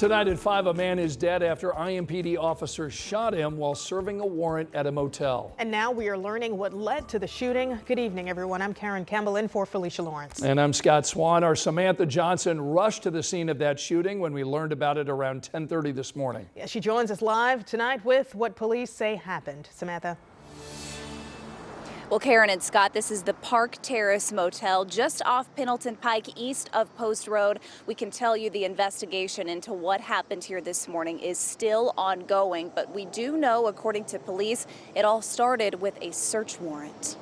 Tonight at 5, a man is dead after IMPD officers shot him while serving a warrant at a motel. And now we are learning what led to the shooting. Good evening, everyone. I'm Karen Campbell in for Felicia Lawrence. And I'm Scott Swan. Our Samantha Johnson rushed to the scene of that shooting when we learned about it around 10:30 this morning. Yeah, she joins us live tonight with what police say happened. Samantha. Well, Karen and Scott, this is the Park Terrace Motel just off Pendleton Pike, east of Post Road. We can tell you the investigation into what happened here this morning is still ongoing, but we do know, according to police, it all started with a search warrant.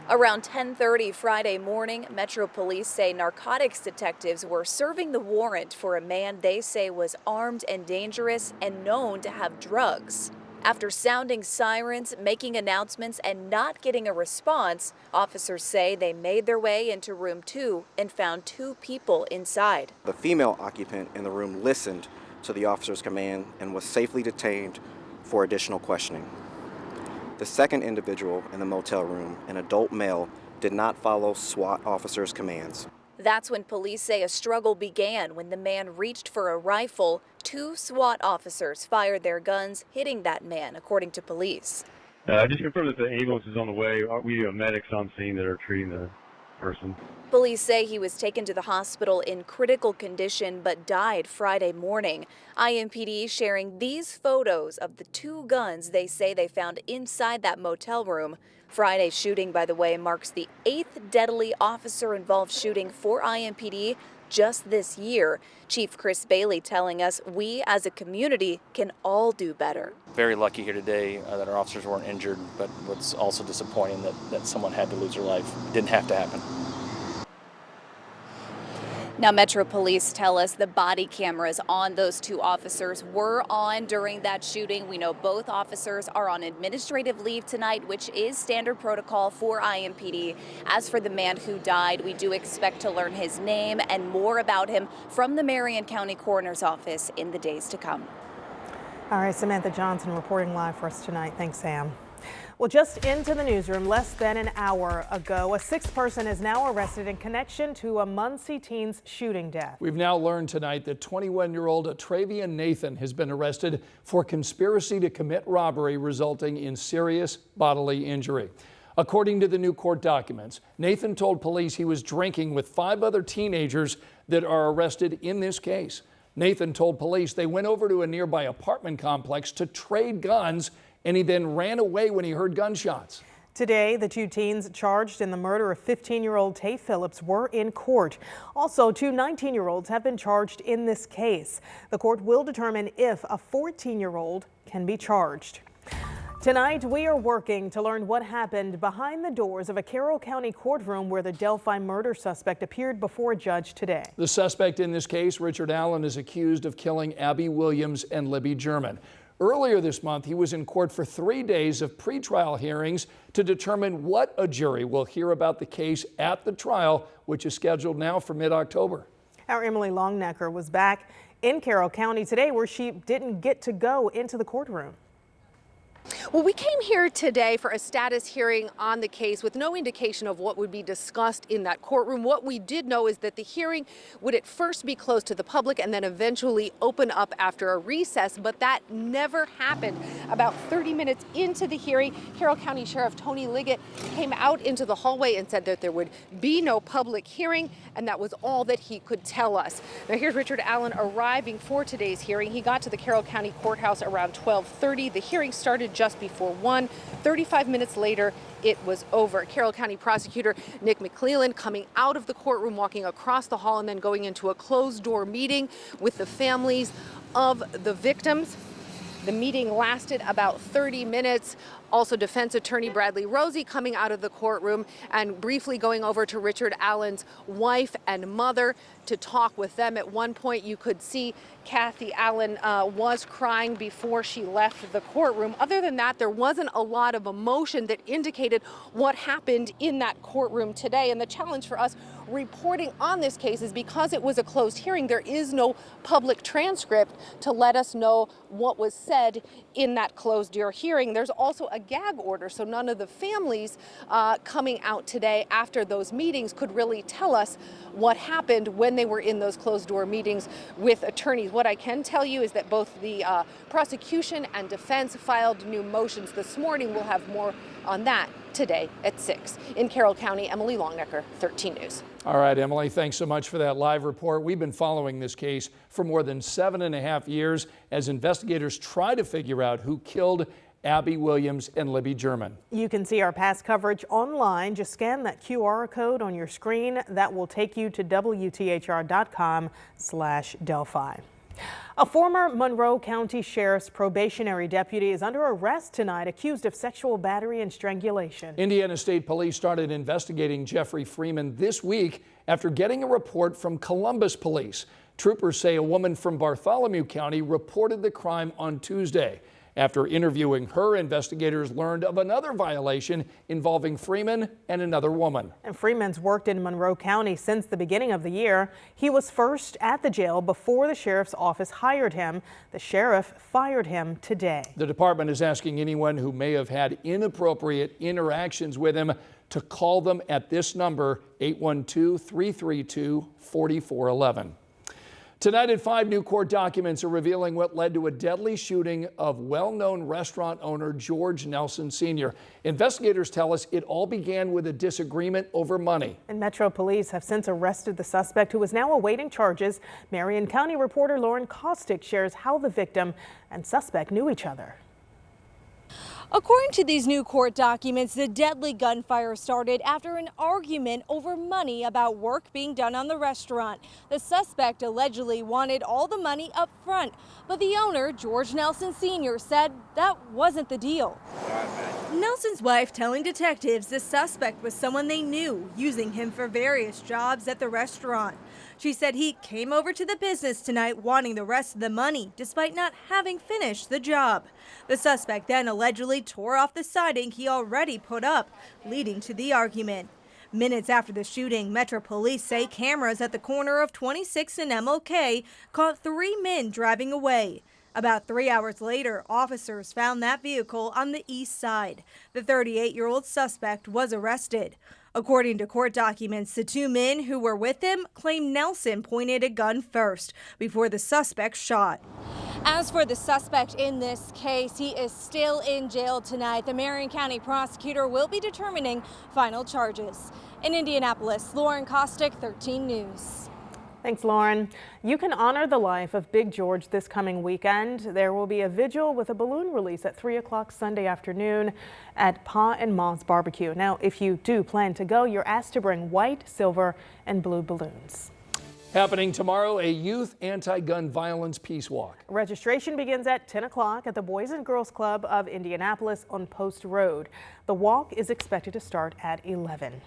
Around 10:30 Friday morning, Metro Police say narcotics detectives were serving the warrant for a man they say was armed and dangerous and known to have drugs. After sounding sirens, making announcements, and not getting a response, officers say they made their way into room 2 and found 2 people inside. The female occupant in the room listened to the officer's command and was safely detained for additional questioning. The second individual in the motel room, an adult male, did not follow SWAT officers' commands. That's when police say a struggle began when the man reached for a rifle. 2 SWAT officers fired their guns, hitting that man, according to police. Just confirm that the ambulance is on the way. We have medics on scene that are treating the person. Police say he was taken to the hospital in critical condition but died Friday morning. IMPD sharing these photos of the 2 guns they say they found inside that motel room. Friday's shooting, by the way, marks the 8th deadly officer-involved shooting for IMPD just this year. Chief Chris Bailey telling us we as a community can all do better. Very lucky here today that our officers weren't injured, but what's also disappointing that someone had to lose their life. Didn't have to happen. Now, Metro Police tell us the body cameras on those 2 officers were on during that shooting. We know both officers are on administrative leave tonight, which is standard protocol for IMPD. As for the man who died, we do expect to learn his name and more about him from the Marion County Coroner's Office in the days to come. All right, Samantha Johnson reporting live for us tonight. Thanks, Sam. Well, just into the newsroom less than an hour ago, a 6th person is now arrested in connection to a Muncie teen's shooting death. We've now learned tonight that 21-year-old Travian Nathan has been arrested for conspiracy to commit robbery resulting in serious bodily injury. According to the new court documents, Nathan told police he was drinking with 5 other teenagers that are arrested in this case. Nathan told police they went over to a nearby apartment complex to trade guns, and he then ran away when he heard gunshots. Today, the 2 teens charged in the murder of 15-year-old Tay Phillips were in court. Also, 2 19-year-olds have been charged in this case. The court will determine if a 14-year-old can be charged. Tonight, we are working to learn what happened behind the doors of a Carroll County courtroom where the Delphi murder suspect appeared before a judge today. The suspect in this case, Richard Allen, is accused of killing Abby Williams and Libby German. Earlier this month, he was in court for 3 days of pretrial hearings to determine what a jury will hear about the case at the trial, which is scheduled now for mid-October. Our Emily Longnecker was back in Carroll County today where she didn't get to go into the courtroom. Well, we came here today for a status hearing on the case with no indication of what would be discussed in that courtroom. What we did know is that the hearing would at first be closed to the public and then eventually open up after a recess, but that never happened. About 30 minutes into the hearing, Carroll County Sheriff Tony Liggett came out into the hallway and said that there would be no public hearing, and that was all that he could tell us. Now here's Richard Allen arriving for today's hearing. He got to the Carroll County Courthouse around 12:30. The hearing started just before 1. 35 minutes later, it was over. Carroll County Prosecutor Nick McClellan coming out of the courtroom, walking across the hall, and then going into a closed-door meeting with the families of the victims. The meeting lasted about 30 minutes. Also, defense attorney Bradley Rosie coming out of the courtroom and briefly going over to Richard Allen's wife and mother to talk with them. At one point, you could see Kathy Allen was crying before she left the courtroom. Other than that, there wasn't a lot of emotion that indicated what happened in that courtroom today. And the challenge for us reporting on this case is because it was a closed hearing, there is no public transcript to let us know what was said in that closed door hearing. There's also a gag order, so none of the families coming out today after those meetings could really tell us what happened when they were in those closed-door meetings with attorneys. What I can tell you is that both the prosecution and defense filed new motions this morning. We'll have more on that today at 6. In Carroll County, Emily Longnecker, 13 News. All right, Emily, thanks so much for that live report. We've been following this case for more than 7.5 years as investigators try to figure out who killed Abby Williams and Libby German. You can see our past coverage online. Just scan that QR code on your screen. That will take you to WTHR.com/Delphi. A former Monroe County Sheriff's probationary deputy is under arrest tonight, accused of sexual battery and strangulation. Indiana State Police started investigating Jeffrey Freeman this week after getting a report from Columbus Police. Troopers say a woman from Bartholomew County reported the crime on Tuesday. After interviewing her, investigators learned of another violation involving Freeman and another woman. And Freeman's worked in Monroe County since the beginning of the year. He was first at the jail before the sheriff's office hired him. The sheriff fired him today. The department is asking anyone who may have had inappropriate interactions with him to call them at this number, 812-332-4411. Tonight at 5, new court documents are revealing what led to a deadly shooting of well-known restaurant owner George Nelson Sr. Investigators tell us it all began with a disagreement over money. And Metro Police have since arrested the suspect, who is now awaiting charges. Marion County reporter Lauren Kostick shares how the victim and suspect knew each other. According to these new court documents, the deadly gunfire started after an argument over money about work being done on the restaurant. The suspect allegedly wanted all the money up front, but the owner, George Nelson Sr., said that wasn't the deal. Nelson's wife telling detectives the suspect was someone they knew, using him for various jobs at the restaurant. She said he came over to the business tonight wanting the rest of the money, despite not having finished the job. The suspect then allegedly tore off the siding he already put up, leading to the argument. Minutes after the shooting, Metro Police say cameras at the corner of 26th and MLK caught 3 men driving away. About 3 hours later, officers found that vehicle on the east side. The 38-year-old suspect was arrested. According to court documents, the 2 men who were with him claim Nelson pointed a gun first before the suspect shot. As for the suspect in this case, he is still in jail tonight. The Marion County prosecutor will be determining final charges. In Indianapolis, Lauren Kostick, 13 News. Thanks, Lauren. You can honor the life of Big George this coming weekend. There will be a vigil with a balloon release at 3 o'clock Sunday afternoon at Pa and Ma's Barbecue. Now, if you do plan to go, you're asked to bring white, silver, and blue balloons. Happening tomorrow, a youth anti-gun violence peace walk. Registration begins at 10 o'clock at the Boys and Girls Club of Indianapolis on Post Road. The walk is expected to start at 11.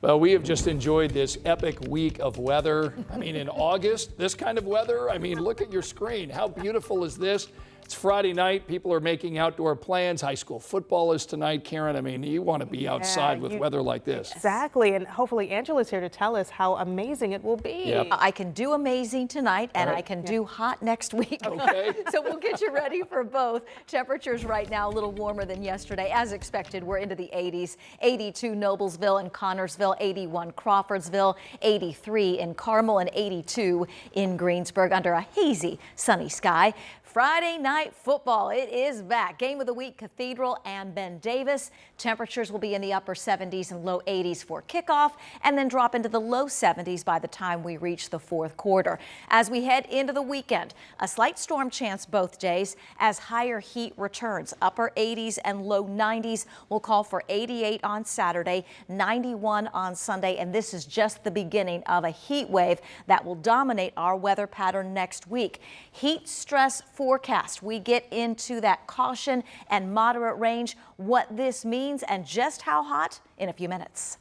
Well, we have just enjoyed this epic week of weather. I mean, in August, this kind of weather. I mean, look at your screen. How beautiful is this? It's Friday night. People are making outdoor plans. High school football is tonight. Karen, I mean, you want to be outside with weather like this. Exactly. And hopefully Angela's here to tell us how amazing it will be. Yep. I can do amazing tonight, and I can do hot next week. Okay. So we'll get you ready for both. Temperatures right now a little warmer than yesterday. As expected, we're into the 80s. 82 Noblesville and Connorsville, 81 Crawfordsville, 83 in Carmel, and 82 in Greensburg under a hazy, sunny sky. Friday night football, it is back. Game of the week, Cathedral and Ben Davis. Temperatures will be in the upper 70s and low 80s for kickoff, and then drop into the low 70s by the time we reach the fourth quarter. As we head into the weekend, a slight storm chance both days as higher heat returns. Upper 80s and low 90s will call for 88 on Saturday, 91 on Sunday, and this is just the beginning of a heat wave that will dominate our weather pattern next week. Heat stress forecast. We get into that caution and moderate range, what this means and just how hot in a few minutes.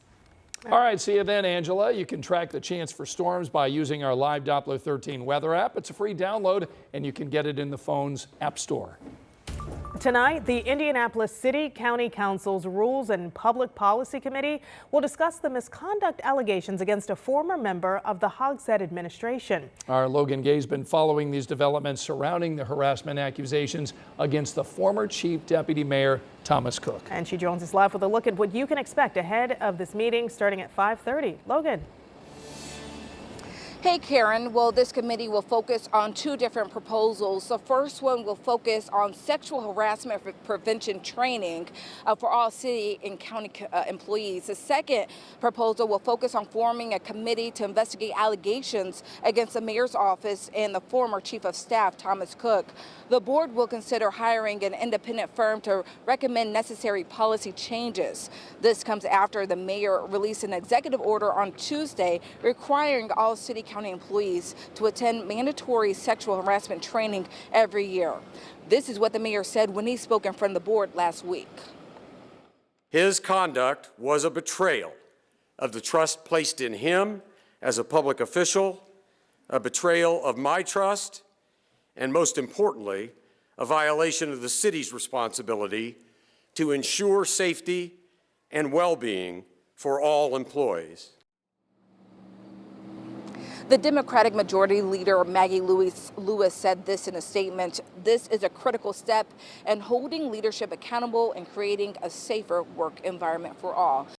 All right, see you then, Angela. You can track the chance for storms by using our Live Doppler 13 weather app. It's a free download and you can get it in the phone's app store. Tonight, the Indianapolis City County Council's Rules and Public Policy Committee will discuss the misconduct allegations against a former member of the Hogshead administration. Our Logan Gay's been following these developments surrounding the harassment accusations against the former Chief Deputy Mayor Thomas Cook. And she joins us live with a look at what you can expect ahead of this meeting starting at 5:30. Logan. Hey Karen, well, this committee will focus on two different proposals. The first one will focus on sexual harassment prevention training for all city and county employees. The second proposal will focus on forming a committee to investigate allegations against the mayor's office and the former chief of staff, Thomas Cook. The board will consider hiring an independent firm to recommend necessary policy changes. This comes after the mayor released an executive order on Tuesday requiring all city county employees to attend mandatory sexual harassment training every year. This is what the mayor said when he spoke in front of the board last week. His conduct was a betrayal of the trust placed in him as a public official, a betrayal of my trust, and most importantly, a violation of the city's responsibility to ensure safety and well-being for all employees. The Democratic Majority Leader Maggie Lewis said this in a statement. This is a critical step in holding leadership accountable and creating a safer work environment for all.